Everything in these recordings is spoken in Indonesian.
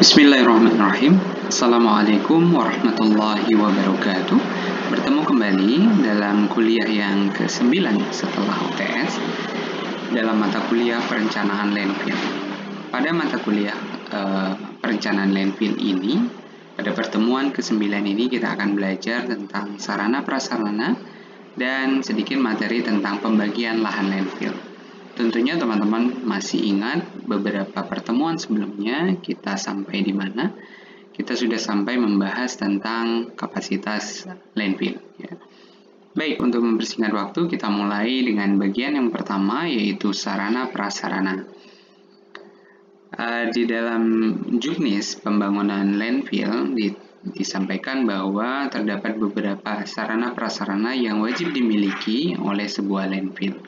Bismillahirrahmanirrahim. Assalamualaikum warahmatullahi wabarakatuh. Bertemu kembali dalam kuliah yang ke-9 setelah UTS dalam mata kuliah perencanaan landfill. Pada mata kuliah perencanaan landfill ini, pada pertemuan ke-9 ini kita akan belajar tentang sarana prasarana dan sedikit materi tentang pembagian lahan landfill. Tentunya teman-teman masih ingat beberapa pertemuan sebelumnya kita sampai di mana? Kita sudah sampai membahas tentang kapasitas landfill. Ya. Baik, untuk mempersingkat waktu kita mulai dengan bagian yang pertama, yaitu sarana prasarana. Di dalam juknis pembangunan landfill disampaikan bahwa terdapat beberapa sarana prasarana yang wajib dimiliki oleh sebuah landfill.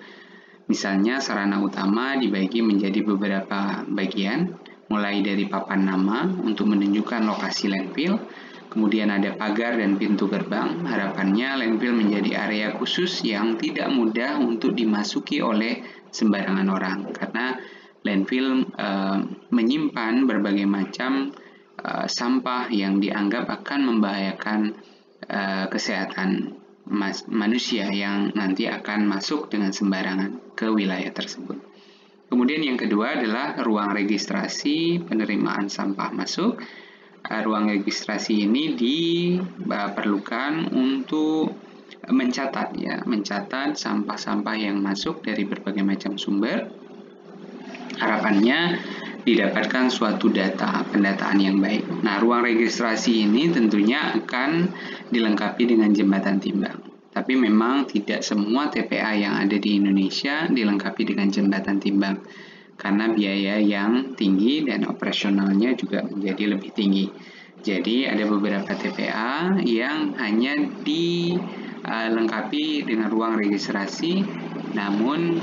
Misalnya, sarana utama dibagi menjadi beberapa bagian, mulai dari papan nama untuk menunjukkan lokasi landfill, kemudian ada pagar dan pintu gerbang. Harapannya landfill menjadi area khusus yang tidak mudah untuk dimasuki oleh sembarangan orang, karena landfill menyimpan berbagai macam sampah yang dianggap akan membahayakan kesehatan manusia yang nanti akan masuk dengan sembarangan ke wilayah tersebut. Kemudian yang kedua adalah ruang registrasi penerimaan sampah masuk. Ruang registrasi ini diperlukan untuk mencatat sampah-sampah yang masuk dari berbagai macam sumber. Harapannya didapatkan suatu pendataan yang baik. Nah, ruang registrasi ini tentunya akan dilengkapi dengan jembatan timbang. Tapi memang tidak semua TPA yang ada di Indonesia dilengkapi dengan jembatan timbang, karena biaya yang tinggi dan operasionalnya juga menjadi lebih tinggi. Jadi ada beberapa TPA yang hanya dilengkapi dengan ruang registrasi, namun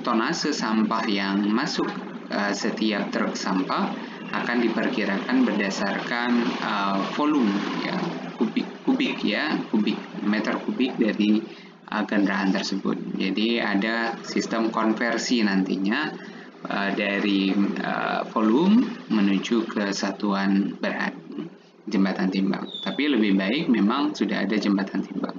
tonase sampah yang masuk setiap truk sampah akan diperkirakan berdasarkan volume kubik meter kubik dari kendaraan tersebut. Jadi ada sistem konversi nantinya dari volume menuju ke satuan berat jembatan timbang. Tapi lebih baik memang sudah ada jembatan timbang.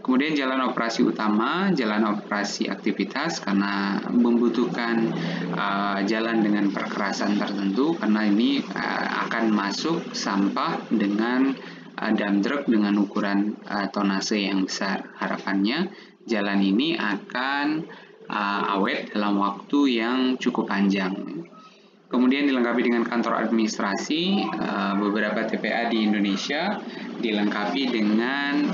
Kemudian jalan operasi utama, jalan operasi aktivitas, karena membutuhkan jalan dengan perkerasan tertentu, karena ini akan masuk sampah dengan dump truck dengan ukuran tonase yang besar. Harapannya jalan ini akan awet dalam waktu yang cukup panjang. Kemudian dilengkapi dengan kantor administrasi. Beberapa TPA di Indonesia dilengkapi dengan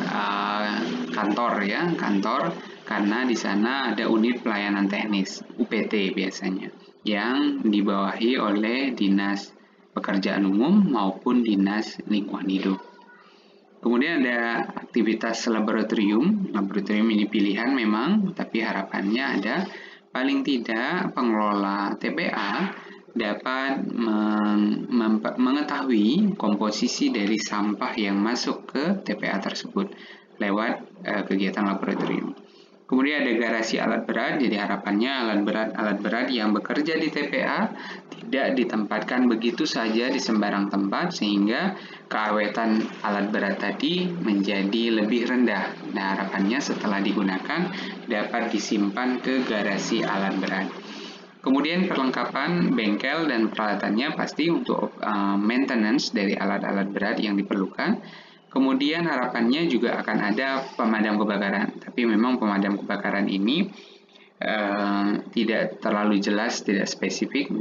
kantor, karena di sana ada unit pelayanan teknis UPT biasanya yang dibawahi oleh Dinas Pekerjaan Umum maupun Dinas Lingkungan Hidup. Kemudian ada aktivitas laboratorium. Laboratorium ini pilihan memang, tapi harapannya ada paling tidak pengelola TPA dapat mengetahui komposisi dari sampah yang masuk ke TPA tersebut lewat kegiatan laboratorium. Kemudian ada garasi alat berat, jadi harapannya alat berat yang bekerja di TPA tidak ditempatkan begitu saja di sembarang tempat, sehingga keawetan alat berat tadi menjadi lebih rendah. Nah, harapannya setelah digunakan dapat disimpan ke garasi alat berat. Kemudian perlengkapan bengkel dan peralatannya pasti untuk maintenance dari alat-alat berat yang diperlukan. Kemudian harapannya juga akan ada pemadam kebakaran, tapi memang pemadam kebakaran ini tidak terlalu jelas, tidak spesifik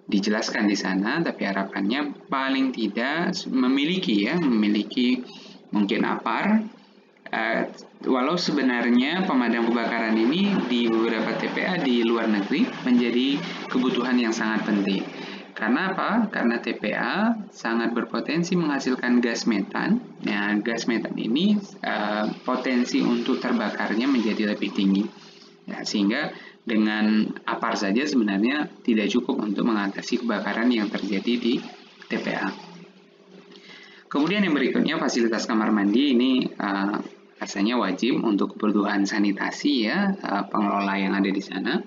dijelaskan di sana, tapi harapannya paling tidak memiliki mungkin APAR. Walau sebenarnya pemadam kebakaran ini di beberapa TPA di luar negeri menjadi kebutuhan yang sangat penting. Karena apa? Karena TPA sangat berpotensi menghasilkan gas metan. Nah, gas metan ini potensi untuk terbakarnya menjadi lebih tinggi. Ya, sehingga dengan APAR saja sebenarnya tidak cukup untuk mengatasi kebakaran yang terjadi di TPA. Kemudian yang berikutnya fasilitas kamar mandi ini rasanya wajib untuk kebutuhan sanitasi pengelola yang ada di sana.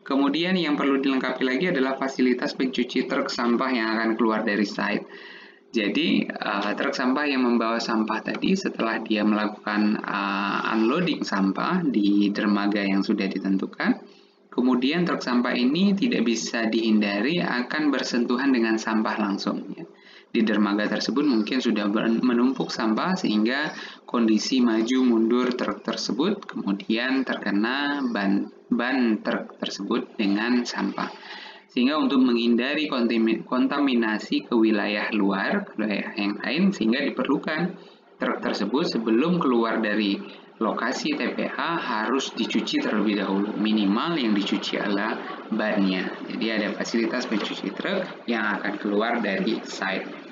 Kemudian yang perlu dilengkapi lagi adalah fasilitas pencuci truk sampah yang akan keluar dari site. Jadi truk sampah yang membawa sampah tadi setelah dia melakukan unloading sampah di dermaga yang sudah ditentukan, kemudian truk sampah ini tidak bisa dihindari akan bersentuhan dengan sampah langsung. Di dermaga tersebut mungkin sudah menumpuk sampah sehingga kondisi maju mundur truk tersebut kemudian terkena ban truk tersebut dengan sampah. Sehingga untuk menghindari kontaminasi ke wilayah luar, ke wilayah yang lain, sehingga diperlukan truk tersebut sebelum keluar dari lokasi TPA harus dicuci terlebih dahulu. Minimal yang dicuci adalah bannya. Jadi ada fasilitas pencuci truk yang akan keluar dari site.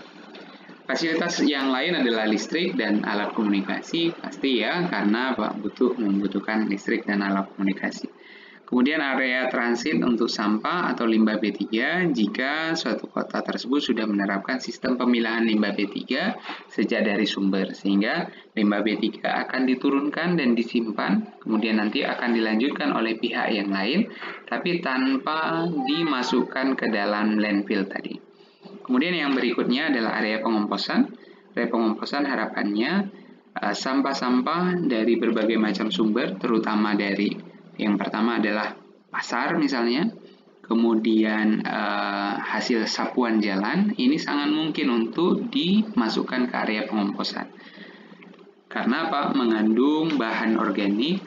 Fasilitas yang lain adalah listrik dan alat komunikasi, pasti ya, karena membutuhkan listrik dan alat komunikasi. Kemudian area transit untuk sampah atau limbah B3 jika suatu kota tersebut sudah menerapkan sistem pemilahan limbah B3 sejak dari sumber, sehingga limbah B3 akan diturunkan dan disimpan, kemudian nanti akan dilanjutkan oleh pihak yang lain, tapi tanpa dimasukkan ke dalam landfill tadi. Kemudian yang berikutnya adalah area pengomposan. Area pengomposan harapannya sampah-sampah dari berbagai macam sumber, terutama dari yang pertama adalah pasar misalnya, kemudian hasil sapuan jalan, ini sangat mungkin untuk dimasukkan ke area pengomposan. Karena apa? Mengandung bahan organik,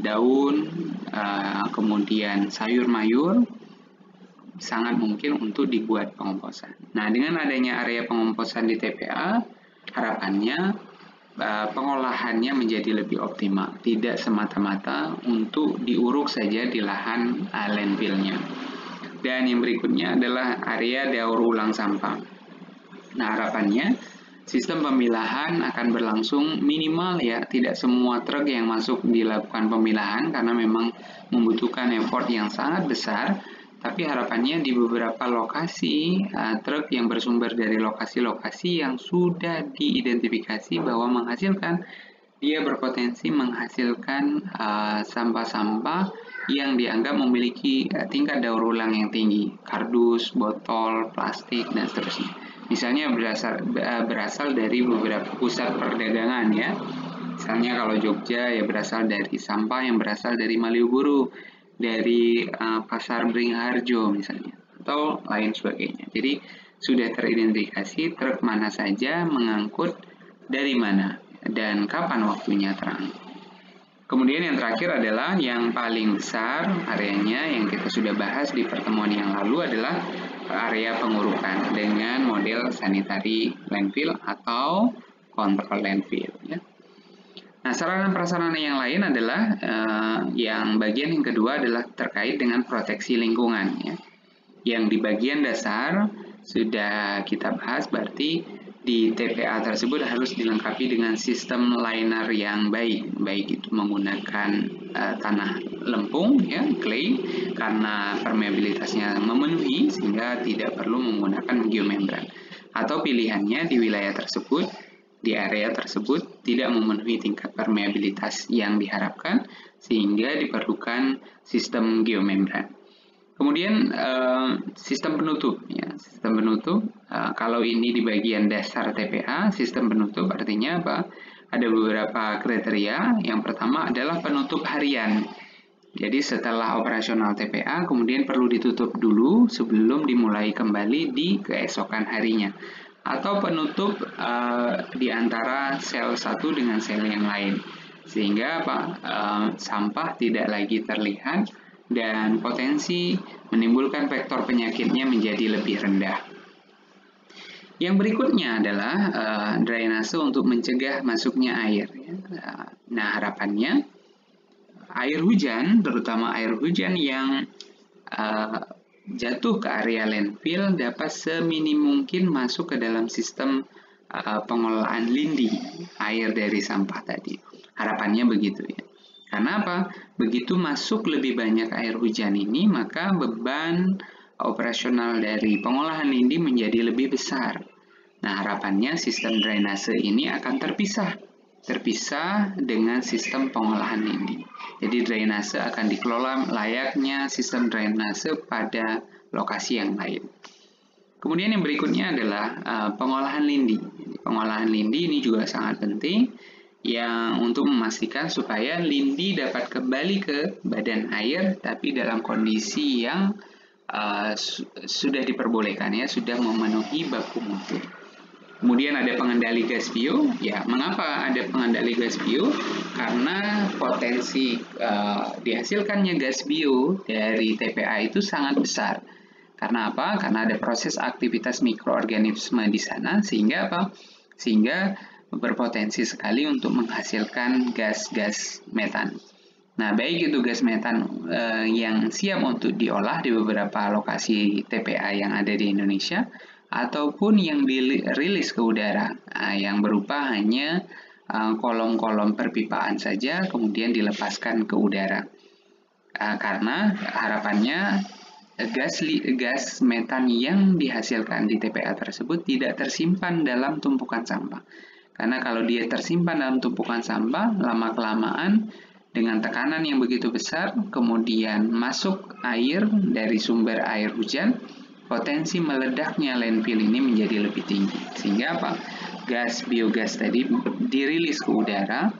daun, kemudian sayur mayur, sangat mungkin untuk dibuat pengomposan. Nah, dengan adanya area pengomposan di TPA, harapannya pengolahannya menjadi lebih optimal, tidak semata-mata untuk diuruk saja di lahan landfillnya. Dan yang berikutnya adalah area daur ulang sampah. Nah, harapannya sistem pemilahan akan berlangsung minimal ya, tidak semua truk yang masuk dilakukan pemilahan karena memang membutuhkan effort yang sangat besar. Tapi harapannya di beberapa lokasi truk yang bersumber dari lokasi-lokasi yang sudah diidentifikasi bahwa menghasilkan, dia berpotensi menghasilkan sampah-sampah yang dianggap memiliki tingkat daur ulang yang tinggi, kardus, botol, plastik, dan seterusnya. Misalnya berasal dari beberapa pusat perdagangan ya. Misalnya kalau Jogja ya berasal dari sampah yang berasal dari Malioboro, dari pasar Beringharjo misalnya, atau lain sebagainya. Jadi sudah teridentifikasi truk mana saja mengangkut dari mana dan kapan waktunya terang. Kemudian yang terakhir adalah yang paling besar areanya yang kita sudah bahas di pertemuan yang lalu adalah area pengurukan dengan model sanitary landfill atau control landfill ya. Nah, sarana prasarana yang lain adalah yang bagian yang kedua adalah terkait dengan proteksi lingkungan ya. Yang di bagian dasar sudah kita bahas, berarti di TPA tersebut harus dilengkapi dengan sistem liner yang baik itu menggunakan tanah lempung ya, clay, karena permeabilitasnya memenuhi sehingga tidak perlu menggunakan geomembran. Atau pilihannya di wilayah tersebut, di area tersebut tidak memenuhi tingkat permeabilitas yang diharapkan sehingga diperlukan sistem geomembran. Kemudian sistem penutup ya. Sistem penutup kalau ini di bagian dasar TPA, sistem penutup artinya apa? Ada beberapa kriteria. Yang pertama adalah penutup harian. Jadi setelah operasional TPA kemudian perlu ditutup dulu sebelum dimulai kembali di keesokan harinya. Atau penutup di antara sel satu dengan sel yang lain, sehingga sampah tidak lagi terlihat dan potensi menimbulkan vektor penyakitnya menjadi lebih rendah. Yang berikutnya adalah drainase untuk mencegah masuknya air. Nah, harapannya air hujan, terutama air hujan yang jatuh ke area landfill dapat seminim mungkin masuk ke dalam sistem pengelolaan lindi air dari sampah tadi. Harapannya begitu ya. Karena apa? Begitu masuk lebih banyak air hujan ini, maka beban operasional dari pengolahan lindi menjadi lebih besar. Nah, harapannya sistem drainase ini akan terpisah terpisah dengan sistem pengolahan lindi. Jadi drainase akan dikelola layaknya sistem drainase pada lokasi yang lain. Kemudian yang berikutnya adalah pengolahan lindi. Pengolahan lindi ini juga sangat penting yang untuk memastikan supaya lindi dapat kembali ke badan air tapi dalam kondisi yang sudah diperbolehkan ya, sudah memenuhi baku mutu. Kemudian ada pengendali gas bio. Ya, mengapa ada pengendali gas bio? Karena potensi dihasilkannya gas bio dari TPA itu sangat besar. Karena apa? Karena ada proses aktivitas mikroorganisme di sana, sehingga apa? Sehingga berpotensi sekali untuk menghasilkan gas-gas metan. Nah, baik itu gas metan yang siap untuk diolah di beberapa lokasi TPA yang ada di Indonesia, ataupun yang dirilis ke udara, yang berupa hanya kolom-kolom perpipaan saja, kemudian dilepaskan ke udara. Karena harapannya gas metan yang dihasilkan di TPA tersebut tidak tersimpan dalam tumpukan sampah. Karena kalau dia tersimpan dalam tumpukan sampah, lama-kelamaan dengan tekanan yang begitu besar, kemudian masuk air dari sumber air hujan, potensi meledaknya landfill ini menjadi lebih tinggi. Sehingga apa? Biogas tadi dirilis ke udara,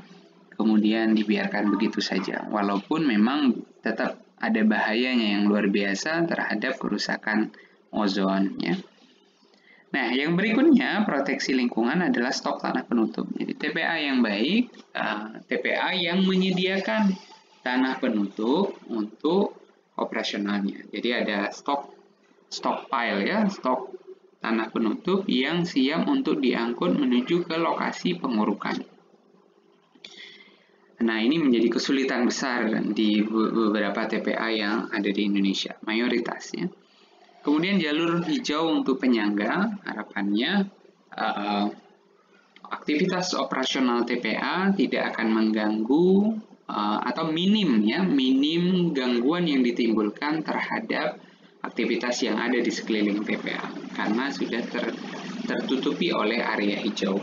kemudian dibiarkan begitu saja. Walaupun memang tetap ada bahayanya yang luar biasa terhadap kerusakan ozon. Ya. Nah, yang berikutnya proteksi lingkungan adalah stok tanah penutup. Jadi TPA yang baik, TPA yang menyediakan tanah penutup untuk operasionalnya. Jadi ada stockpile ya, stok tanah penutup yang siap untuk diangkut menuju ke lokasi pengurukan. Nah, ini menjadi kesulitan besar di beberapa TPA yang ada di Indonesia, mayoritasnya. Kemudian jalur hijau untuk penyangga, harapannya aktivitas operasional TPA tidak akan mengganggu atau minim gangguan yang ditimbulkan terhadap aktivitas yang ada di sekeliling TPA karena sudah tertutupi oleh area hijau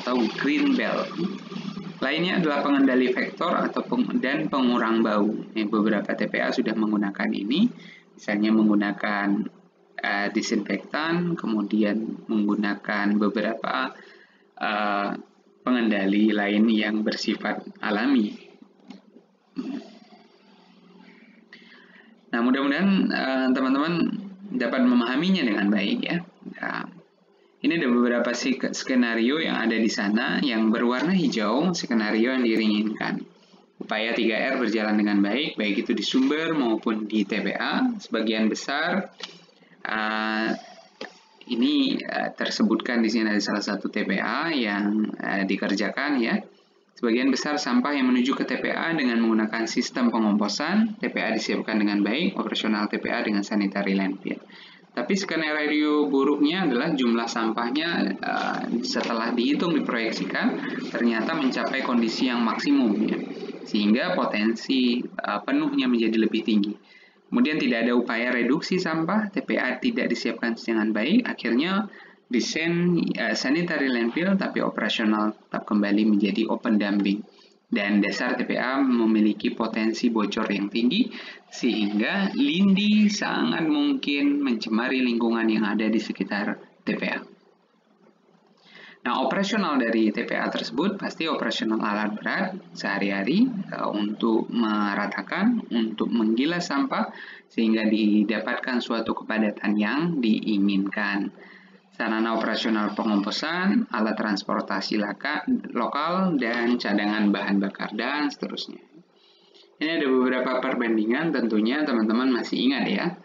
atau green belt. Lainnya adalah pengendali vektor dan pengurang bau. Beberapa TPA sudah menggunakan ini, misalnya menggunakan disinfektan, kemudian menggunakan beberapa pengendali lain yang bersifat alami. Nah, mudah-mudahan teman-teman dapat memahaminya dengan baik ya. Nah, ini ada beberapa skenario yang ada di sana yang berwarna hijau, skenario yang diinginkan. Upaya 3R berjalan dengan baik itu di sumber maupun di TPA. Sebagian besar ini tersebutkan di sini ada salah satu TPA yang dikerjakan ya. Sebagian besar sampah yang menuju ke TPA dengan menggunakan sistem pengomposan, TPA disiapkan dengan baik, operasional TPA dengan sanitary landfill. Tapi skenario buruknya adalah jumlah sampahnya setelah dihitung diproyeksikan ternyata mencapai kondisi yang maksimum ya, sehingga potensi penuhnya menjadi lebih tinggi. Kemudian tidak ada upaya reduksi sampah, TPA tidak disiapkan dengan baik, akhirnya desain sanitary landfill tapi operasional tetap kembali menjadi open dumping. Dan dasar TPA memiliki potensi bocor yang tinggi sehingga lindi sangat mungkin mencemari lingkungan yang ada di sekitar TPA. Nah, operasional dari TPA tersebut pasti operasional alat berat sehari-hari untuk meratakan, untuk menggilas sampah sehingga didapatkan suatu kepadatan yang diinginkan. Sarana operasional pengomposan, alat transportasi lokal, dan cadangan bahan bakar, dan seterusnya. Ini ada beberapa perbandingan, tentunya teman-teman masih ingat ya.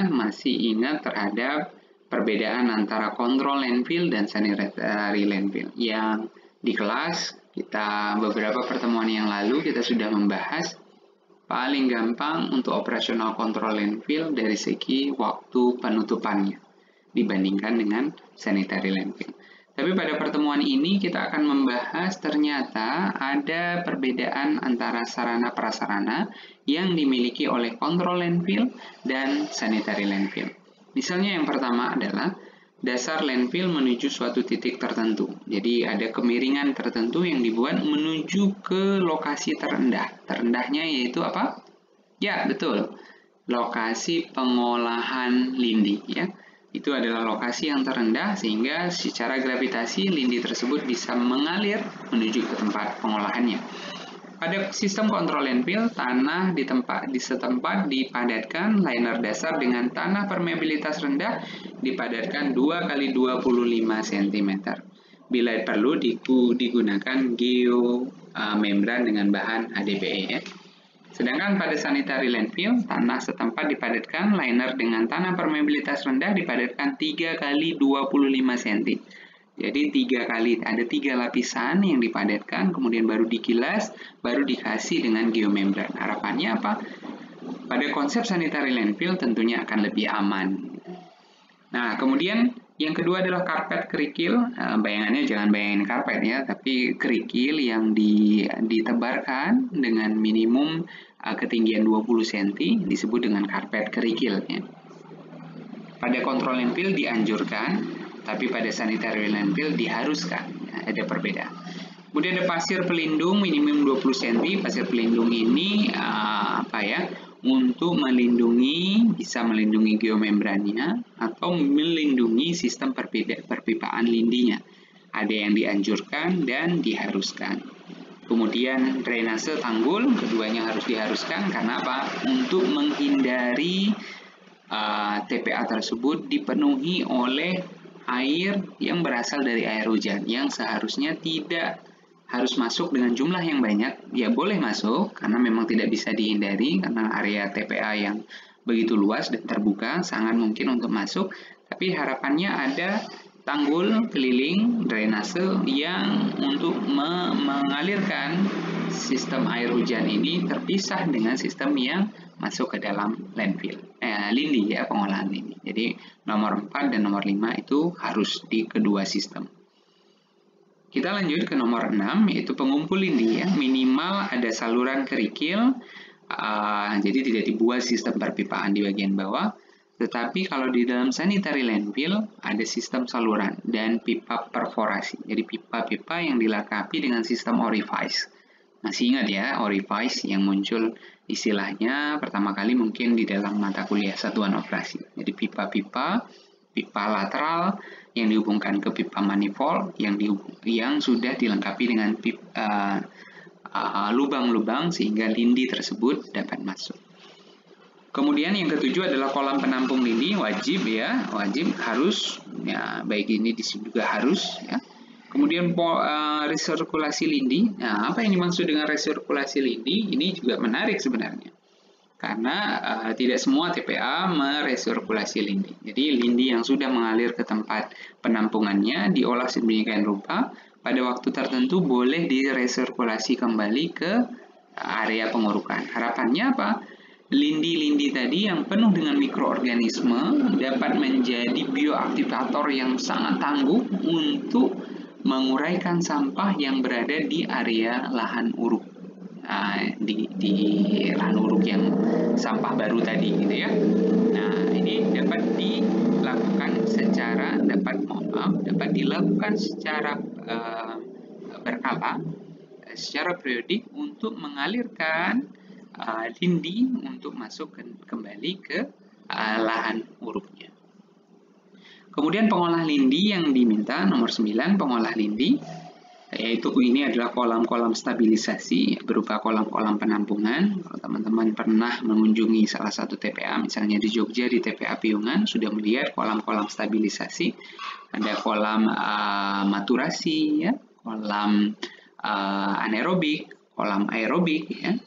Masih ingat terhadap perbedaan antara kontrol landfill dan sanitary landfill. Yang di kelas, beberapa pertemuan yang lalu kita sudah membahas paling gampang untuk operasional kontrol landfill dari segi waktu penutupannya dibandingkan dengan sanitary landfill. Tapi pada pertemuan ini kita akan membahas ternyata ada perbedaan antara sarana prasarana yang dimiliki oleh kontrol landfill dan sanitary landfill. Misalnya yang pertama adalah dasar landfill menuju suatu titik tertentu. Jadi ada kemiringan tertentu yang dibuat menuju ke lokasi terendah. Terendahnya yaitu apa? Ya, betul. Lokasi pengolahan lindi ya. Itu adalah lokasi yang terendah sehingga secara gravitasi lindi tersebut bisa mengalir menuju ke tempat pengolahannya. Pada sistem kontrol landfill, tanah di setempat dipadatkan, liner dasar dengan tanah permeabilitas rendah dipadatkan 2 kali 25 cm. Bila perlu digunakan geomembran dengan bahan HDPE ya. Sedangkan pada sanitary landfill, tanah setempat dipadatkan, liner dengan tanah permeabilitas rendah dipadatkan 3 kali 25 cm. Jadi 3 kali, ada 3 lapisan yang dipadatkan, kemudian baru dikilas, baru dikasih dengan geomembran. Harapannya apa? Pada konsep sanitary landfill tentunya akan lebih aman. Nah, kemudian yang kedua adalah karpet kerikil. Bayangannya jangan bayangin karpet ya, tapi kerikil yang ditebarkan dengan minimum ketinggian 20 cm disebut dengan karpet kerikil ya. Pada kontrol landfill dianjurkan, tapi pada sanitary landfill diharuskan. Ada perbedaan. Kemudian ada pasir pelindung minimum 20 cm. Pasir pelindung ini untuk bisa melindungi geomembrannya atau melindungi sistem perpipaan lindinya. Ada yang dianjurkan dan diharuskan. Kemudian drainase tanggul, keduanya harus diharuskan karena apa? Untuk menghindari TPA tersebut dipenuhi oleh air yang berasal dari air hujan yang seharusnya tidak harus masuk dengan jumlah yang banyak. Ya boleh masuk karena memang tidak bisa dihindari karena area TPA yang begitu luas dan terbuka sangat mungkin untuk masuk, tapi harapannya ada tanggul keliling drainase yang untuk mengalirkan sistem air hujan ini terpisah dengan sistem yang masuk ke dalam landfill. Lindi ya, pengolahan lindi. Jadi nomor 4 dan nomor 5 itu harus di kedua sistem. Kita lanjut ke nomor 6 yaitu pengumpul lindi ya. Minimal ada saluran kerikil. Jadi tidak dibuat sistem perpipaan di bagian bawah. Tetapi kalau di dalam sanitary landfill ada sistem saluran dan pipa perforasi. Jadi pipa-pipa yang dilengkapi dengan sistem orifice. Masih ingat ya, orifice yang muncul istilahnya pertama kali mungkin di dalam mata kuliah satuan operasi. Jadi pipa lateral yang dihubungkan ke pipa manifold yang sudah dilengkapi dengan lubang-lubang sehingga lindi tersebut dapat masuk. Kemudian yang ketujuh adalah kolam penampung lindi, wajib harus ya, baik ini di sini juga harus ya. Kemudian resirkulasi lindi. Nah, apa yang dimaksud dengan resirkulasi lindi? Ini juga menarik sebenarnya. Karena tidak semua TPA meresirkulasi lindi. Jadi lindi yang sudah mengalir ke tempat penampungannya diolah sedemikian rupa, pada waktu tertentu boleh diresirkulasi kembali ke area pengurukan. Harapannya apa? Lindi-lindi tadi yang penuh dengan mikroorganisme dapat menjadi bioaktivator yang sangat tangguh untuk menguraikan sampah yang berada di area lahan uruk, di lahan uruk yang sampah baru tadi gitu ya. Nah, ini dapat dilakukan secara berkala, secara periodik untuk mengalirkan lindi untuk masuk kembali ke lahan uruknya. Kemudian pengolah lindi yang diminta nomor 9, pengolah lindi, yaitu ini adalah kolam-kolam stabilisasi berupa kolam-kolam penampungan. Kalau teman-teman pernah mengunjungi salah satu TPA, misalnya di Jogja di TPA Piungan, sudah melihat kolam-kolam stabilisasi. Ada kolam maturasi, ya, kolam anaerobik, kolam aerobik, ya.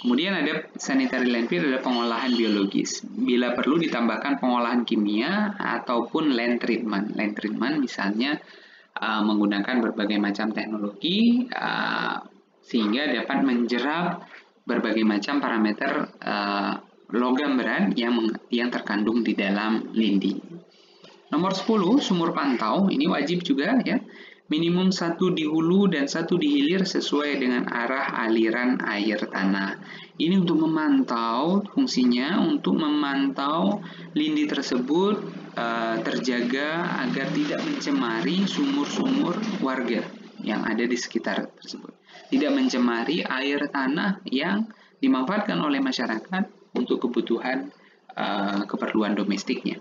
Kemudian ada sanitary landfill, ada pengolahan biologis. Bila perlu ditambahkan pengolahan kimia ataupun land treatment. Land treatment misalnya menggunakan berbagai macam teknologi sehingga dapat menjerap berbagai macam parameter logam berat yang terkandung di dalam lindi. Nomor 10, sumur pantau. Ini wajib juga ya. minimum 1 di hulu dan 1 di hilir sesuai dengan arah aliran air tanah. Ini untuk memantau, fungsinya untuk memantau lindi tersebut terjaga agar tidak mencemari sumur-sumur warga yang ada di sekitar tersebut. Tidak mencemari air tanah yang dimanfaatkan oleh masyarakat untuk kebutuhan keperluan domestiknya.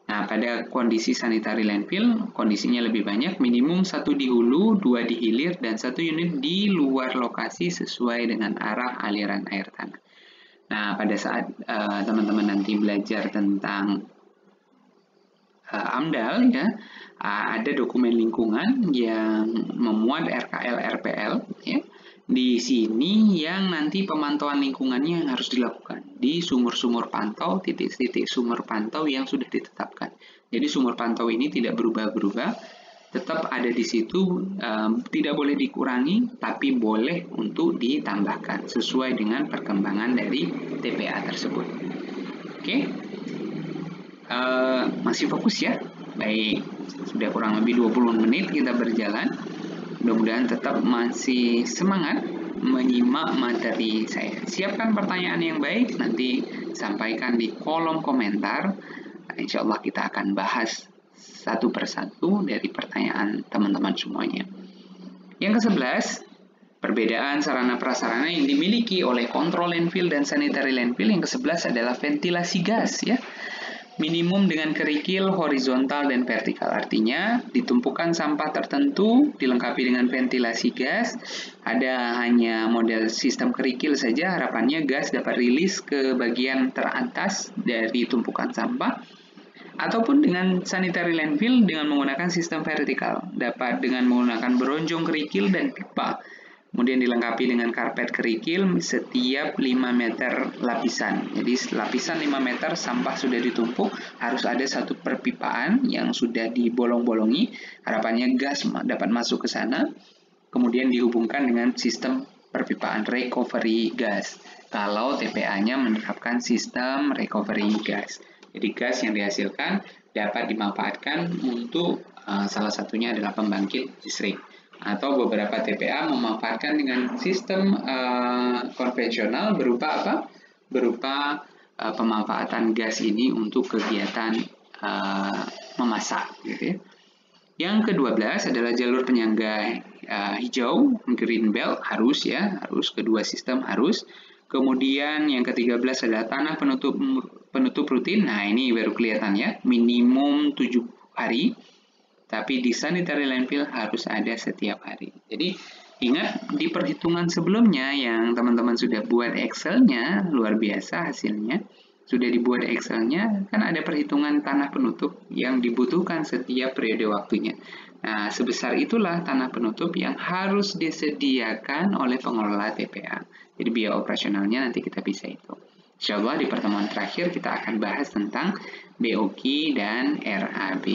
Nah, pada kondisi sanitary landfill, kondisinya lebih banyak, minimum 1 di hulu, 2 di hilir, dan 1 unit di luar lokasi sesuai dengan arah aliran air tanah. Nah, pada saat teman-teman nanti belajar tentang AMDAL, ya, ada dokumen lingkungan yang memuat RKL RPL, ya. Di sini yang nanti pemantauan lingkungannya yang harus dilakukan di sumur-sumur pantau, titik-titik sumur pantau yang sudah ditetapkan. Jadi sumur pantau ini tidak berubah-berubah, tetap ada di situ, tidak boleh dikurangi, tapi boleh untuk ditambahkan sesuai dengan perkembangan dari TPA tersebut. Oke, masih fokus ya? Baik, sudah kurang lebih 20 menit kita berjalan. Mudah-mudahan tetap masih semangat menyimak materi saya. Siapkan pertanyaan yang baik, nanti sampaikan di kolom komentar. Insya Allah kita akan bahas satu persatu dari pertanyaan teman-teman semuanya. Yang ke-11, perbedaan sarana prasarana yang dimiliki oleh kontrol landfill dan sanitary landfill. Yang ke-11 adalah ventilasi gas, ya. Minimum dengan kerikil horizontal dan vertikal, artinya ditumpukan sampah tertentu dilengkapi dengan ventilasi gas. Ada hanya model sistem kerikil saja, harapannya gas dapat rilis ke bagian teratas dari tumpukan sampah. Ataupun dengan sanitary landfill dengan menggunakan sistem vertikal, dapat dengan menggunakan beronjong kerikil dan pipa. Kemudian dilengkapi dengan karpet kerikil setiap 5 meter lapisan. Jadi lapisan 5 meter sampah sudah ditumpuk, harus ada satu perpipaan yang sudah dibolong-bolongi. Harapannya gas dapat masuk ke sana. Kemudian dihubungkan dengan sistem perpipaan recovery gas. Kalau TPA-nya menerapkan sistem recovery gas. Jadi gas yang dihasilkan dapat dimanfaatkan untuk salah satunya adalah pembangkit listrik. Atau beberapa TPA memanfaatkan dengan sistem konvensional berupa apa? Berupa pemanfaatan gas ini untuk kegiatan memasak, gitu ya. Yang ke-12 adalah jalur penyangga hijau, green belt, harus ya, harus, kedua sistem harus. Kemudian yang ke-13 adalah tanah penutup rutin. Nah, ini baru kelihatan ya, minimum 7 hari. Tapi di sanitary landfill harus ada setiap hari. Jadi ingat di perhitungan sebelumnya yang teman-teman sudah buat Excel-nya, luar biasa hasilnya. Sudah dibuat Excel-nya, kan ada perhitungan tanah penutup yang dibutuhkan setiap periode waktunya. Nah, sebesar itulah tanah penutup yang harus disediakan oleh pengelola TPA. Jadi biaya operasionalnya nanti kita bisa hitung. Insya Allah di pertemuan terakhir kita akan bahas tentang BOQ dan RAB.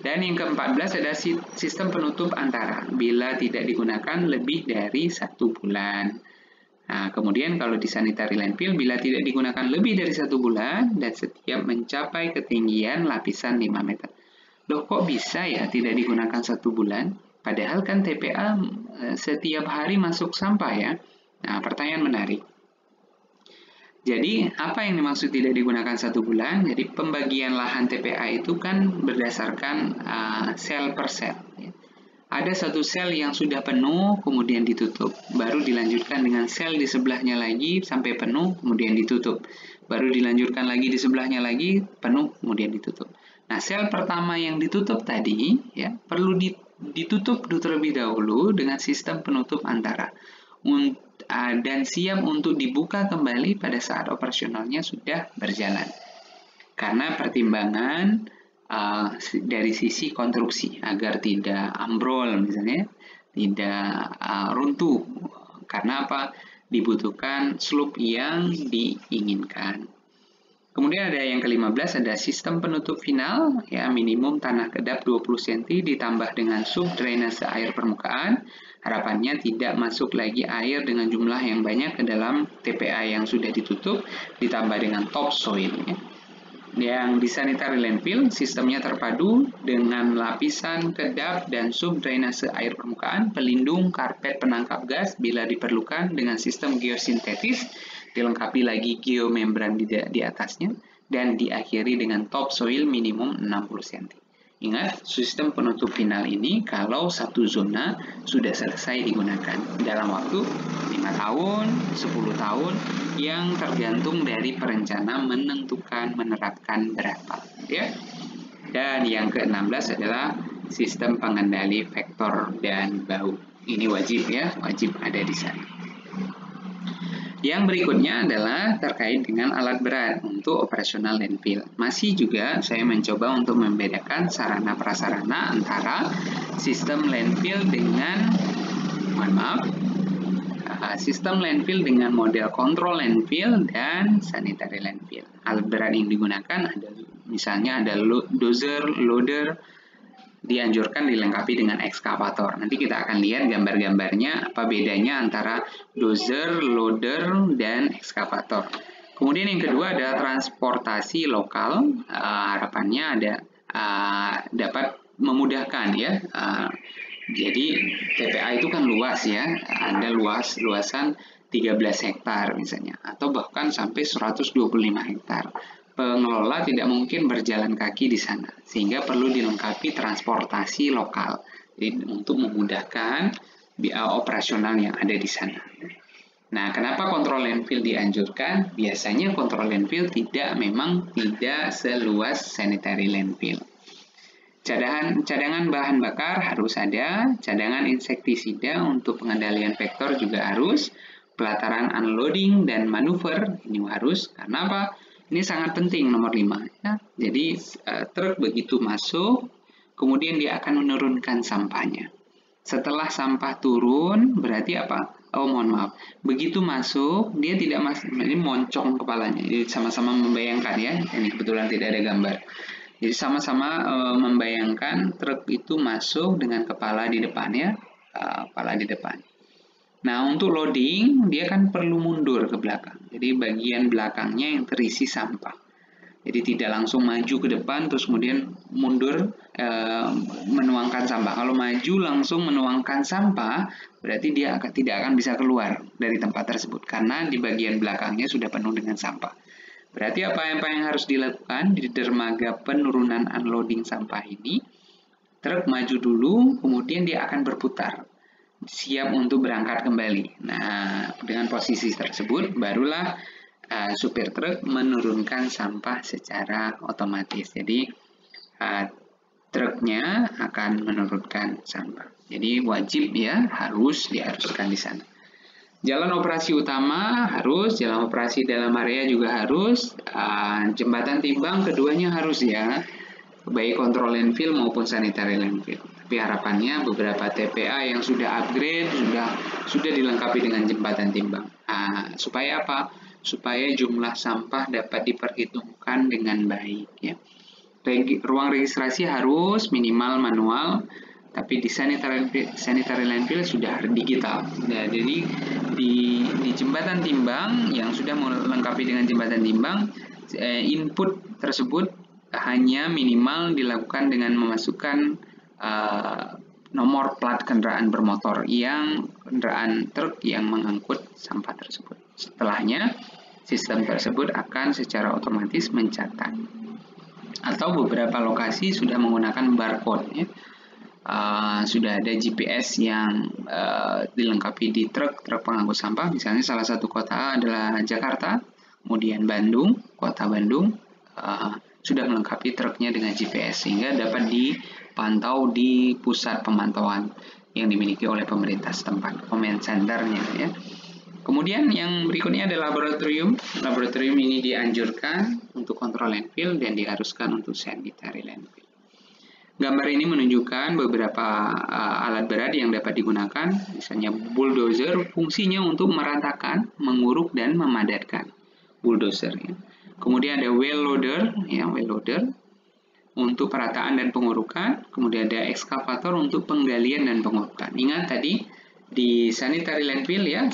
Dan yang ke-14 ada sistem penutup antara bila tidak digunakan lebih dari 1 bulan. Nah, kemudian kalau di sanitary landfill bila tidak digunakan lebih dari 1 bulan dan setiap mencapai ketinggian lapisan 5 meter. Loh, kok bisa ya tidak digunakan 1 bulan? Padahal kan TPA setiap hari masuk sampah ya. Nah, pertanyaan menarik. Jadi, apa yang dimaksud tidak digunakan 1 bulan? Jadi, pembagian lahan TPA itu kan berdasarkan sel per sel. Ya. Ada satu sel yang sudah penuh, kemudian ditutup. Baru dilanjutkan dengan sel di sebelahnya lagi, sampai penuh, kemudian ditutup. Baru dilanjutkan lagi di sebelahnya lagi, penuh, kemudian ditutup. Nah, sel pertama yang ditutup tadi, ya, perlu ditutup terlebih dahulu dengan sistem penutup antara. Dan siap untuk dibuka kembali pada saat operasionalnya sudah berjalan. Karena pertimbangan dari sisi konstruksi agar tidak ambrol misalnya, tidak runtuh. Karena apa? Dibutuhkan slope yang diinginkan. Kemudian ada yang ke-15 ada sistem penutup final, ya, minimum tanah kedap 20 cm ditambah dengan sub drainase air permukaan. Harapannya tidak masuk lagi air dengan jumlah yang banyak ke dalam TPA yang sudah ditutup, ditambah dengan topsoil. Ya. Yang di sanitary landfill, sistemnya terpadu dengan lapisan kedap dan sub drainase air permukaan, pelindung, karpet penangkap gas bila diperlukan dengan sistem geosintetis, dilengkapi lagi geomembran di atasnya, dan diakhiri dengan topsoil minimum 60 cm. Ingat, sistem penutup final ini kalau satu zona sudah selesai digunakan dalam waktu 5 tahun, 10 tahun, yang tergantung dari perencana menerapkan berapa. Ya. Dan yang ke-16 adalah sistem pengendali vektor dan bau. Ini wajib ya, wajib ada di sana. Yang berikutnya adalah terkait dengan alat berat untuk operasional landfill. Masih juga saya mencoba untuk membedakan sarana prasarana antara sistem landfill dengan, sistem landfill dengan model kontrol landfill dan sanitary landfill. Alat berat yang digunakan ada misalnya ada dozer, loader, dianjurkan dilengkapi dengan ekskavator. Nanti kita akan lihat gambar-gambarnya apa bedanya antara dozer, loader, dan ekskavator. Kemudian yang kedua ada transportasi lokal. Harapannya ada dapat memudahkan ya. Jadi TPA itu kan luas ya. Ada luasan 13 hektar misalnya atau bahkan sampai 125 hektar. Pengelola tidak mungkin berjalan kaki di sana, sehingga perlu dilengkapi transportasi lokal. Jadi untuk memudahkan operasional yang ada di sana. Nah, kenapa kontrol landfill dianjurkan? Biasanya kontrol landfill memang tidak seluas sanitary landfill. Cadangan bahan bakar harus ada, cadangan insektisida untuk pengendalian vektor juga harus, pelataran unloading dan manuver ini harus. Karena apa? Ini sangat penting nomor 5 ya. Jadi truk begitu masuk, kemudian dia akan menurunkan sampahnya. Setelah sampah turun, berarti apa? Oh mohon maaf, begitu masuk dia tidak masuk, ini moncong kepalanya. Jadi sama-sama membayangkan ya. Ini kebetulan tidak ada gambar. Jadi sama-sama membayangkan truk itu masuk dengan kepala di depannya, kepala di depan. Nah, untuk loading, dia kan perlu mundur ke belakang. Jadi, bagian belakangnya yang terisi sampah. Jadi, tidak langsung maju ke depan, terus kemudian mundur menuangkan sampah. Kalau maju langsung menuangkan sampah, berarti dia tidak akan bisa keluar dari tempat tersebut. Karena di bagian belakangnya sudah penuh dengan sampah. Berarti apa yang harus dilakukan di dermaga penurunan unloading sampah ini? Truk maju dulu, kemudian dia akan berputar. Siap untuk berangkat kembali. Nah, dengan posisi tersebut barulah supir truk menurunkan sampah secara otomatis. Jadi truknya akan menurunkan sampah. Jadi wajib ya, diharuskan di sana. Jalan operasi utama harus, jalan operasi dalam area juga harus, jembatan timbang keduanya harus ya, baik kontrol landfill maupun sanitary landfill. Tapi harapannya beberapa TPA yang sudah upgrade sudah dilengkapi dengan jembatan timbang. Supaya apa? Supaya jumlah sampah dapat diperhitungkan dengan baik ya. Ruang registrasi harus minimal manual, tapi di sanitary landfill sudah digital. Nah, jadi di jembatan timbang yang sudah melengkapi dengan jembatan timbang, input tersebut hanya minimal dilakukan dengan memasukkan nomor plat kendaraan bermotor kendaraan truk yang mengangkut sampah tersebut. Setelahnya, sistem tersebut akan secara otomatis mencatat. Atau beberapa lokasi sudah menggunakan barcode ya. Sudah ada GPS yang dilengkapi di truk pengangkut sampah. Misalnya salah satu kota adalah Jakarta, kemudian Bandung, kota Bandung sudah melengkapi truknya dengan GPS sehingga dapat dipantau di pusat pemantauan yang dimiliki oleh pemerintah setempat, command center-nya ya. Kemudian yang berikutnya adalah laboratorium. Laboratorium ini dianjurkan untuk kontrol landfill dan diharuskan untuk sanitary landfill. Gambar ini menunjukkan beberapa alat berat yang dapat digunakan, misalnya bulldozer, fungsinya untuk meratakan, menguruk dan memadatkan. Bulldozer ya. Kemudian ada wheel loader untuk perataan dan pengurukan. Kemudian ada ekskavator untuk penggalian dan pengurukan. Ingat tadi di sanitary landfill ya,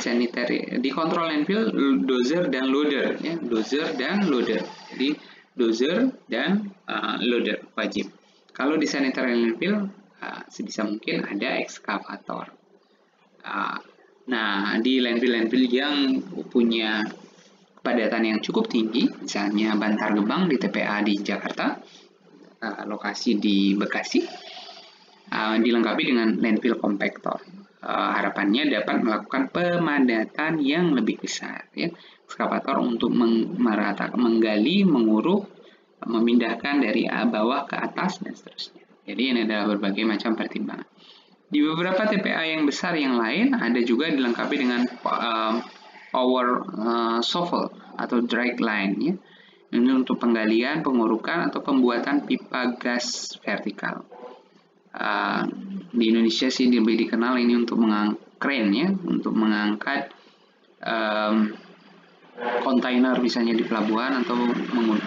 di control landfill dozer dan loader ya, dozer dan loader. Jadi dozer, dan loader wajib. Kalau di sanitary landfill, sebisa mungkin ada ekskavator. Nah, di landfill-landfill yang punya kepadatan yang cukup tinggi, misalnya Bantar Gebang di TPA di Jakarta, lokasi di Bekasi, dilengkapi dengan landfill compactor. Harapannya dapat melakukan pemadatan yang lebih besar, ya. Ekskavator untuk menggali, menguruk, memindahkan dari bawah ke atas, dan seterusnya. Jadi ini adalah berbagai macam pertimbangan. Di beberapa TPA yang besar yang lain ada juga dilengkapi dengan power shovel atau drag line, ya. Ini untuk penggalian, pengurukan, atau pembuatan pipa gas vertikal. Di Indonesia sih lebih dikenal ini untuk crane, ya, untuk mengangkat kontainer misalnya di pelabuhan, atau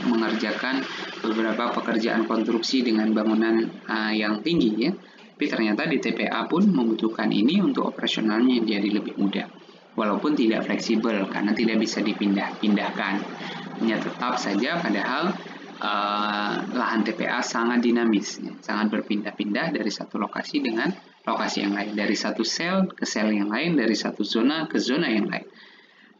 mengerjakan beberapa pekerjaan konstruksi dengan bangunan yang tinggi, ya. Tapi ternyata di TPA pun membutuhkan ini untuk operasionalnya jadi lebih mudah, walaupun tidak fleksibel karena tidak bisa dipindah-pindahkan, hanya tetap saja, padahal lahan TPA sangat dinamis, ya, sangat berpindah-pindah dari satu lokasi dengan lokasi yang lain, dari satu sel ke sel yang lain, dari satu zona ke zona yang lain.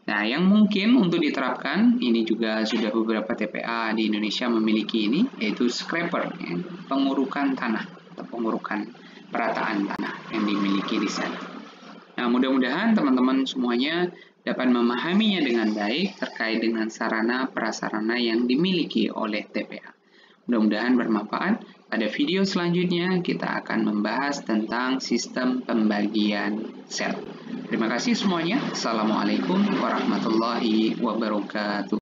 Nah, yang mungkin untuk diterapkan, ini juga sudah beberapa TPA di Indonesia memiliki ini, yaitu scraper, ya, pengurukan tanah atau pengurukan perataan tanah yang dimiliki di sana. Nah, mudah-mudahan teman-teman semuanya dapat memahaminya dengan baik terkait dengan sarana prasarana yang dimiliki oleh TPA. Mudah-mudahan bermanfaat. Pada video selanjutnya kita akan membahas tentang sistem pembagian sel. Terima kasih semuanya. Assalamualaikum warahmatullahi wabarakatuh.